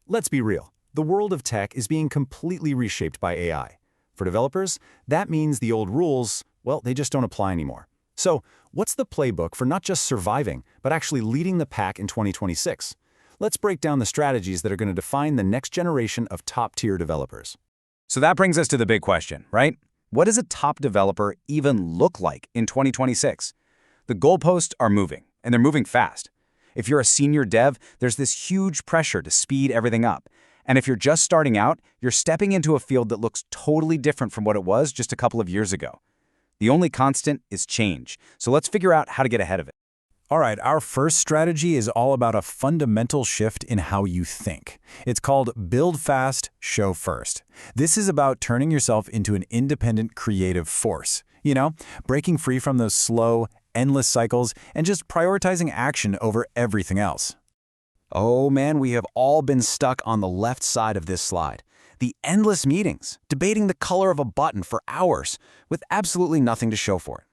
Let's be real. The world of tech is being completely reshaped by AI. For developers, that means the old rules, well, they just don't apply anymore. So, what's the playbook for not just surviving, but actually leading the pack in 2026? Let's break down the strategies that are going to define the next generation of top-tier developers. So that brings us to the big question, right? What does a top developer even look like in 2026? The goalposts are moving, and they're moving fast. If you're a senior dev, there's this huge pressure to speed everything up. And if you're just starting out, you're stepping into a field that looks totally different from what it was just a couple of years ago. The only constant is change, so let's figure out how to get ahead of it. All right, our first strategy is all about a fundamental shift in how you think. It's called Build Fast, Show First. This is about turning yourself into an independent creative force. Breaking free from those slow, endless cycles and just prioritizing action over everything else. Oh man, we have all been stuck on the left side of this slide. The endless meetings, debating the color of a button for hours, with absolutely nothing to show for it.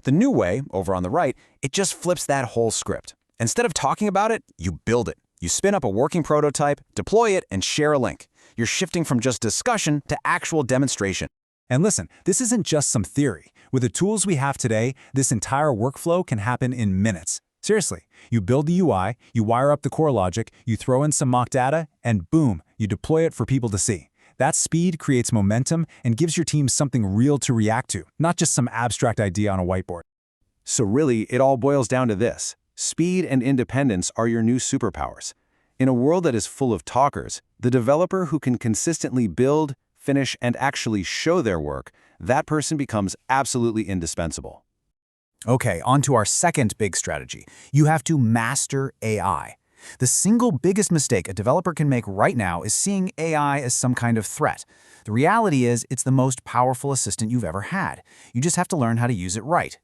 The new way, over on the right, it just flips that whole script. Instead of talking about it, you build it. You spin up a working prototype, deploy it, and share a link. You're shifting from just discussion to actual demonstration. And listen, this isn't just some theory. With the tools we have today, this entire workflow can happen in minutes. Seriously, you build the UI, you wire up the core logic, you throw in some mock data, and boom, you deploy it for people to see. That speed creates momentum and gives your team something real to react to, not just some abstract idea on a whiteboard. So really, it all boils down to this. Speed and independence are your new superpowers. In a world that is full of talkers, the developer who can consistently build, finish, and actually show their work, that person becomes absolutely indispensable. Okay, on to our second big strategy. You have to master AI. The single biggest mistake a developer can make right now is seeing AI as some kind of threat. The reality is, it's the most powerful assistant you've ever had. You just have to learn how to use it right.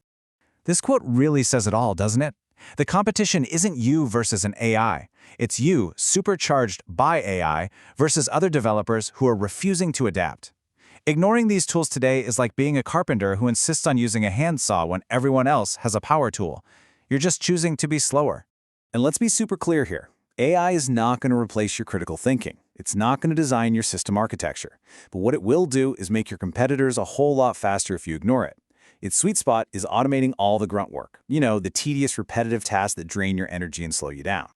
This quote really says it all, doesn't it? The competition isn't you versus an AI. It's you, supercharged by AI, versus other developers who are refusing to adapt. Ignoring these tools today is like being a carpenter who insists on using a handsaw when everyone else has a power tool. You're just choosing to be slower. And let's be super clear here. AI is not going to replace your critical thinking. It's not going to design your system architecture. But what it will do is make your competitors a whole lot faster if you ignore it. Its sweet spot is automating all the grunt work. The tedious, repetitive tasks that drain your energy and slow you down.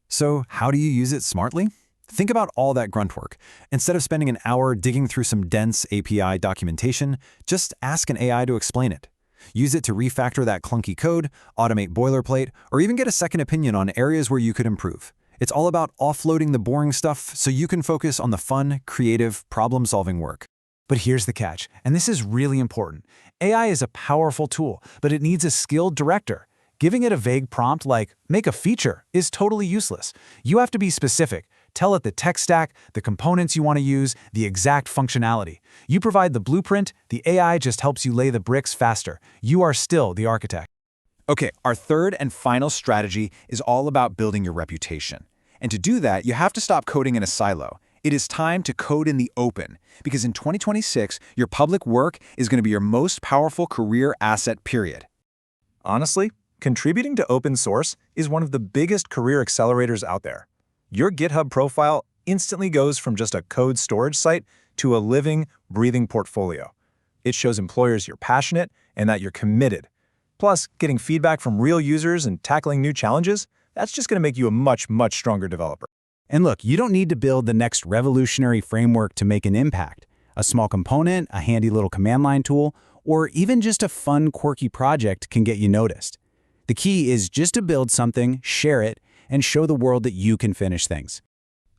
So how do you use it smartly? Think about all that grunt work. Instead of spending an hour digging through some dense API documentation, just ask an AI to explain it. Use it to refactor that clunky code, automate boilerplate, or even get a second opinion on areas where you could improve. It's all about offloading the boring stuff so you can focus on the fun, creative, problem-solving work. But here's the catch, and this is really important. AI is a powerful tool, but it needs a skilled director. Giving it a vague prompt like, make a feature, is totally useless. You have to be specific. Tell it the tech stack, the components you want to use, the exact functionality. You provide the blueprint, the AI just helps you lay the bricks faster. You are still the architect. Okay, our third and final strategy is all about building your reputation. And to do that, you have to stop coding in a silo. It is time to code in the open, because in 2026, your public work is going to be your most powerful career asset, period. Honestly, contributing to open source is one of the biggest career accelerators out there. Your GitHub profile instantly goes from just a code storage site to a living, breathing portfolio. It shows employers you're passionate and that you're committed. Plus, getting feedback from real users and tackling new challenges, that's just going to make you a much, much stronger developer. And look, you don't need to build the next revolutionary framework to make an impact. A small component, a handy little command line tool, or even just a fun, quirky project can get you noticed. The key is just to build something, share it, and show the world that you can finish things.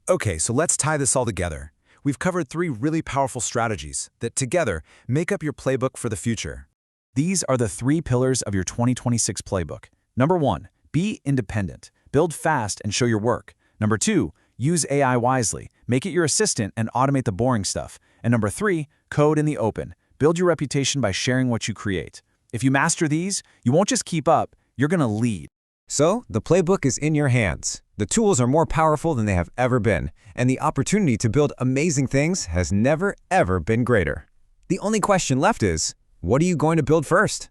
Okay, so let's tie this all together. We've covered 3 really powerful strategies that together make up your playbook for the future. These are the 3 pillars of your 2026 playbook. Number 1, be independent. Build fast and show your work. Number 2, use AI wisely. Make it your assistant and automate the boring stuff. And number 3, code in the open. Build your reputation by sharing what you create. If you master these, you won't just keep up, you're going to lead. So, the playbook is in your hands. The tools are more powerful than they have ever been, and the opportunity to build amazing things has never, ever been greater. The only question left is, what are you going to build first?